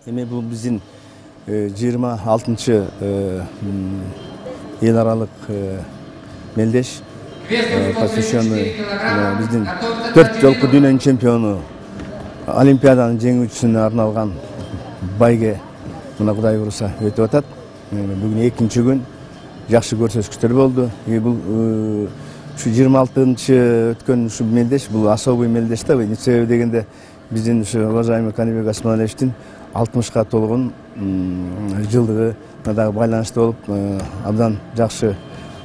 Эми бул биздин 26-чы эл аралык мелдеш, посвященный биздин 4 жолку дүйнөнүн чемпиону, олимпиаданын жеңүүчүсүнө арналган байге мына Кудай буюрса өтүп атат. Бүгүн 2-чи күн жакшы көрсөткүчтөр болду. Бул ушу 26-чы өткөн ушу мелдеш, бул особый мелдеш да. Себеби дегенде биздин ушу уважаемый Каныбек Осмоновичтин 60-га толгон жылдыгы дагы байланыштуу болуп, абдан жакшы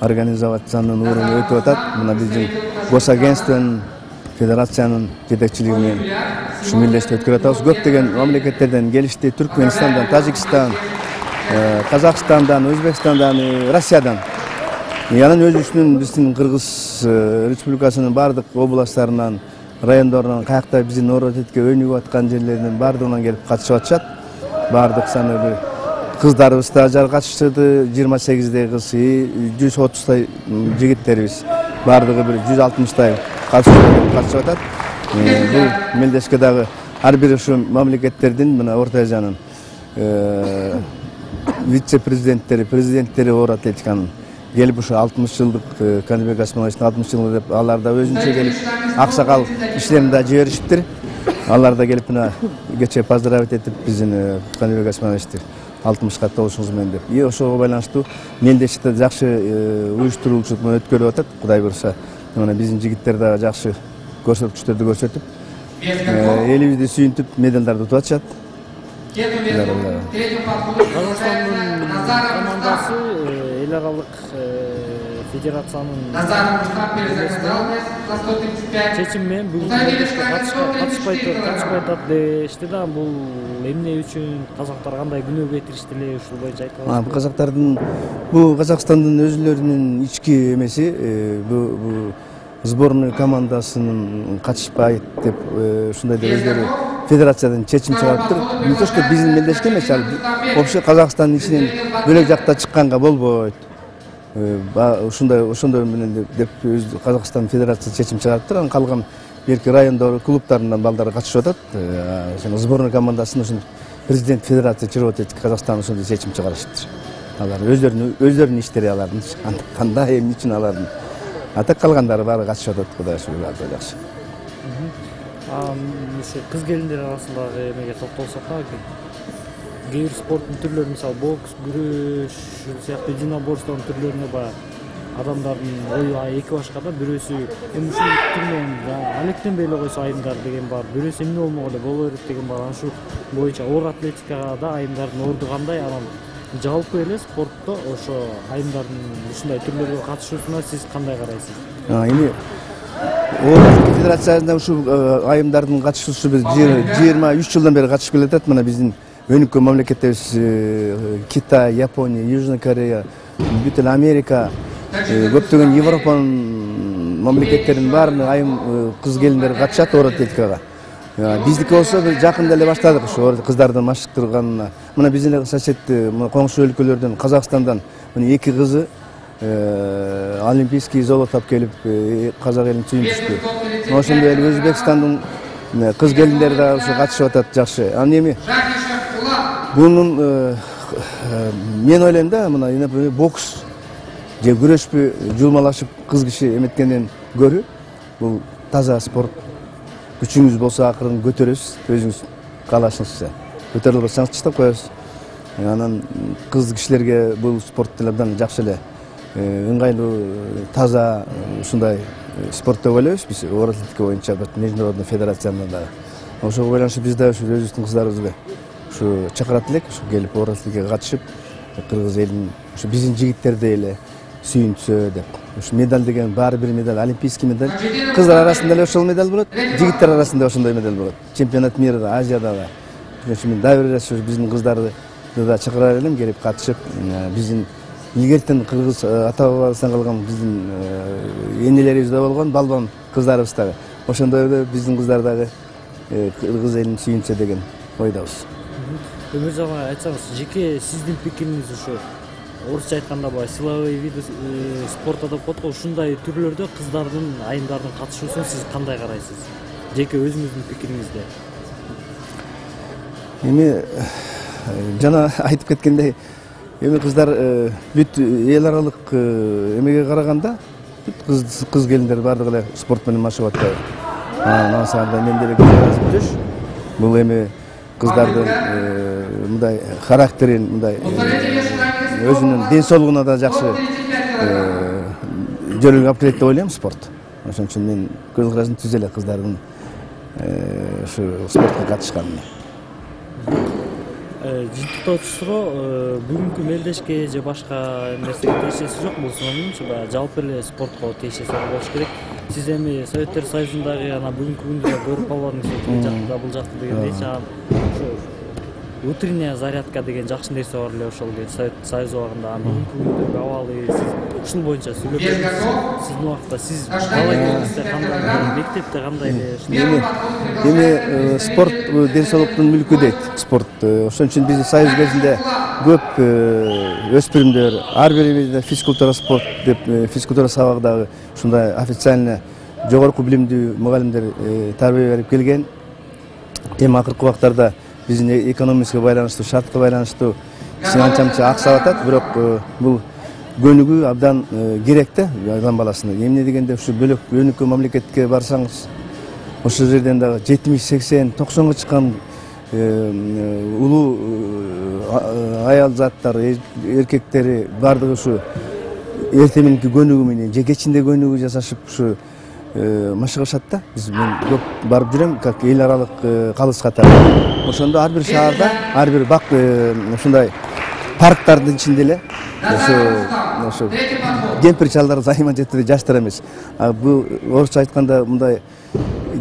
организациянын урunu өтүп атат. Мына биздин госагентствонун, федерациянын жетекчилиги менен ушу мелдешти өткөрүп атабыз. Көптөгөн мамлекеттерден келишти: Түркмөнстандан, Тажикстан, Казакстандан, Өзбекстандан, Россиядан. Анан өзүбүздүн биздин Кыргыз Республикасынын бардык областтарынан, райондорунан, каякта биздин оротетке өнүгүп аткан жерлеринин бардыгынан келип катышып атышат. Бардык саны кыздарыбыз да катышты, 28 кыз, 130 жигиттерибиз, бардыгы бир 160 катышып атат. Бул мелдешке дагы ар бир ушу мамлекеттердин, мына Орто Азиянын вице-президенттери, президенттери оор атлетиканын келип ушу 60 жылдык Каныбек Осмоновичтин 60 жылдык деп алар да өзүнчө келип аксакал иштерин да жиберишиптир. Алар да келип мына кече поздравить этип биздин Каныбек Осмоновичти 60-га толушуңуз менен деп. Ошого байланыштуу мелдешти жакшы уюштурулуп өткөрүп атат. Кудай буюрса, мына биздин жигиттер дагы жакшы көрсөткүчтөрдү көрсөтүп, элибизди сүйүнтүп, медалдарды утуп атышат. Казакстандын командасы эл аралык федерациянын чечими менен бүгүнкү мелдешке катышпай атат дешти да. Бул эмне үчүн, казактар кандай күнөө кетиришти эле, ушул боюнча айтып аласызбы? Казактардын, бул Казакстандын өзүлөрүнүн ички эмеси, бул сборный командасынын катышпайт деп ушундай деп өздөрү федерациядан чечим чыгарыптыр. Не то что биздин мелдешке эмес, вообще Казакстандын ичинен бөлөк жакта чыкканга болбойт. Ошондой менен деп Казакстан федерациясы чечим чыгарыптыр. Анан калган берки райондор клубтарынан балдар катышып атат. Сборный командасын ошо президент федерация чыгып атат, Казакстан ошондой чечим чыгарышыптыр. Алар өздөрүнүн иштери, алардын кандай эмне үчүн алардын. Атак калгандары баары катышып атат, Кудай шүгүр, жакшы. Ушу кыз келиндер арасындагы эмеге токтолсок да, кээ бир спорттун түрлөрү, мисалы бокс, күрөш сыяктуу единоборствонун түрлөрүнө баягы адамдардын ою эки башка да. Бирөөсү эми ушул түрүнөн алектен беле койсо айымдар деген бар, бирөөсү эмне болмок эле боло берет деген бар. Ушул боюнча оор атлетикага да айымдардын орду кандай? Анан жалпы эле спортто ошо айымдардын ушундай түрлөргө катышуусуна сиз кандай карайсыз? Эми оор федерациясында ушул айымдардын катышуусу биз 23 жылдан бери катышып келатат. Мына биздин өнүккөн мамлекеттерибиз Китай, Япония, Южный Корея, бүт эле Америка, көптөгөн Европанын мамлекеттеринин баарына айым кыз келиндер катышат оор атлетикага. Биздики болсо жакында эле баштадык ушу кыздардын машыктырганына. Мына биздин эле соседти, коңшу өлкөлөрдөн, Казакстандан мына 2 кызы олимпийский золото алып келип казак элин сүйүндүштү. Ошондой эле Өзбекстандын кыз келиндери да ушу катышып атат жакшы. Анан эми бунун мен ойлойм да, мына бокс же күрөшпү жулмалашып кыз киши эметкенден көрү, бул таза спорт. Күчүңүз болсо акырын көтөрөсүз, өзүңүз каалашыңызча. Көтөрүлө алсаңыз таштап коесуз. Анан кыз кишилерге бул спорт абдан жакшы эле, ыңгайлуу, таза ушундай спорт деп ойлойбуз биз оор атлетика боюнча международный федерациядан да. Ошого байланыштуу биз да ушу өзүбүздүн кыздарыбызды ушу чакырат элек, ушу келип оор атлетикага катышып, кыргыз элин ушу биздин жигиттерди эле сүйүнтсө деп. Ушу медаль деген баары бир медаль, олимпийский медаль. Кыздар арасында эле ошол медаль болот, жигиттер арасында ошондой медаль болот. Чемпионат мира да, Азияда да. Мен дагы бир раз биздин кыздарды да чакырар элем, келип катышып, биздин илгертен кыргыз ата-бабабыздан калган биздин энелерибиз да болгон, балбан кыздарыбыз дагы. Ошондой эле биздин кыздар дагы кыргыз элин сүйүнсө деген ойдобуз. Өмүрзага айтсаңыз, жеке сиздин пикириңиз ушу орусча айтканда баягы силовой виды спорта деп коет го, ушундай түрлөрдө кыздардын, айымдардын катышуусун сиз кандай карайсыз? Жеке өзүңүздүн пикириңизде. Эми жана айтып кеткендей, эми кыздар бүт эл аралык эмеге караганда кыз келиндер бардыгы эле спорт менен машыгып атпайбы. Насаанда мен деле көзөмүш. Бул эми кыздардын мындай характерин, мындай өзүнүн ден соолугуна да жакшы жөрөлгө алып келет деп ойлойм спорт. Ошон үчүн мен көз карашым түз эле кыздардын ушу спортко катышканына. Жыйынтыктоочу суроо, бүгүнкү мелдешке же башка нерсеге тиешеси жок болсо, баягы жалпы эле спортко тиешеси болуш керек. Сиз эми Советтер Союзундагы бүгүнкү күндө көрүп калбадыңыз, тил жакта бул жакта дегендейчи, ошо утренняя зарядка деген жакшы нерсе бар эле ошол Совет Союз убагында. Бүгүнкү күндө абалы сиз ушул боюнча сүйлөп бериңиз. Сиздин убакта сиз бала кезиңизде кандай, мектепте кандай эми спорт ден соолуктун мүлкү дейт спорт. Ошон үчүн биз Союз кезинде көп өспүрүмдөр ар бирибизде физкультура спорт деп физкультура сабагындагы ушундай официально жогорку билимдүү мугалимдер тарбия берип келген. Эми акыркы убактарда биздин экономикага байланыштуу, шартка байланыштуу кичине анча-мынча аксап атат, бирок бул көнүгүү абдан керек да адам баласына. Эмне дегенде ушу бөлөк өнүккөн мамлекетке барсаңыз, ошол жерден дагы 70, 80, 90га чыккан улуу аял заттар, эркектери бардыгы ушу эртең мененки көнүгүү менен же кечинде көнүгүү жасашып ушу машыгышат да. Мен көп барып жүрөм, как эл аралык калыс катары. Ошондо ар бир шаарда, ар бир бак ушундай парктардын ичинде эле ошо кемпир чалдар займан жетиде жаштар эмес. Бул орусча айтканда мындай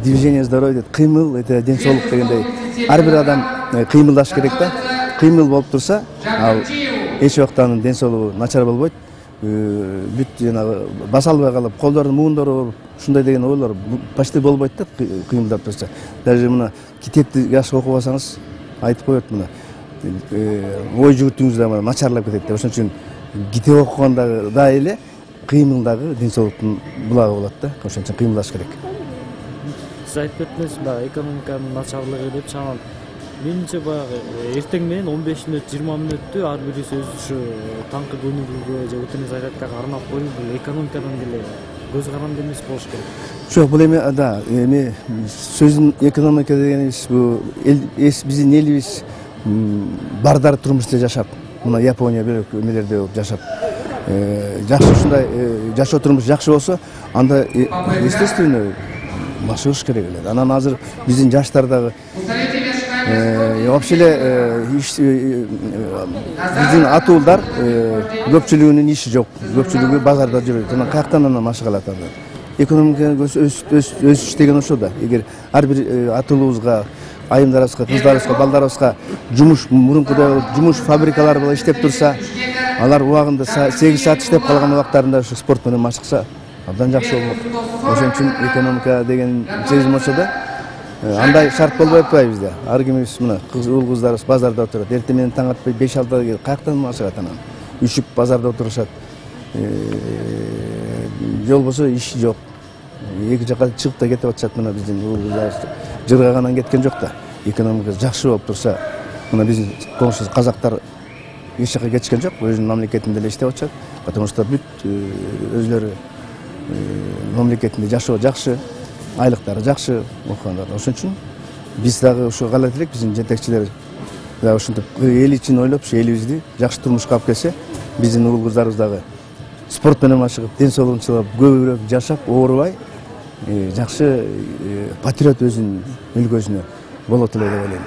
движение здоровья дейт, кыймыл, это ден соолук дегендей. Ар бир адам кыймылдаш керек да. Кыймыл болуп турса, ал эч убакта анын ден соолугу начар болбойт. Бүт жанагы баса албай калып, колдордун муундору ооруп, ушундай деген ойлор почти болбойт да, кыймылдап турса. Даже мына китепти жакшы окубасаңыз айтып коет мына. Ой жүгүртүңүз да начарлап кетет деп. Ошон үчүн китеп окуганда да эле кыймылдагы ден соолуктун булагы болот да. Ошон үчүн кыймылдаш керек. Сиз айтып кеттиңиз, экономиканын начарлыгы деп чаман. Менимче баягы эртең менен 15 мүнөт, 20 мүнөттү ар бирибиз өзү таңкы көнүгүүгө же утренний зарядкага арнап коюп, бул экономикадан деле көз каранды эмес болуш керек. Жок, бул эми сөзүн экономика дегенибиз бул биздин элибиз бардар турмушта жашап, мына Япония бөлөк эмелерде болуп жашап, жакшы ушундай жашоо турмуш жакшы болсо, анда естественно машыгыш керек эле. Анан азыр биздин жаштар дагы вообще эле биздин атуулдар көпчүлүгүнүн иши жок, көпчүлүгү базарда жүрөт. Анан каяктан машыга алат анда? Экономика өсүш деген ошо да. Эгер ар бир атуулубузга, айымдарыбызга, кыздарыбызга, балдарыбызга жумуш, мурункудай жумуш фабрикалары менен иштеп турса, алар убагында 8 саат иштеп калган убактарында ушу спорт менен машыкса, абдан жакшы болмок. Ошон үчүн экономика деген сезим болсо да, андай шарт болбой атпайбы бизде. Ар кимибиз мына уул кыздарыбыз базарда отурат. Эртең менен таң атпай 5-6 келип каяктан машыгат анан? Үшүп базарда отурушат. Жол болсо иш жок. Эки жака чыгып да кетип атышат мына биздин уул кыздарыбыз. Жыргаганан кеткен жок да. Экономика жакшы болуп турса, мына биздин коңшу казактар эч жака кетишкен жок. Өзүнүн мамлекетинде эле иштеп атышат. Потому что бүт өзлөрү мамлекетинде жашоо жакшы, айлыктары жакшы окугандар. Ошон үчүн биз дагы ушу каалайт элек, биздин жетекчилер дагы ушинтип эл үчүн ойлоп, ушу элибизди жакшы турмушка алып келсе, биздин уул кыздарыбыз дагы спорт менен машыгып, ден соолугун чыгып, көбүрөөк жашап, оорубай, жакшы патриот өзүнүн өлкөсүнө болот эле деп ойлойм.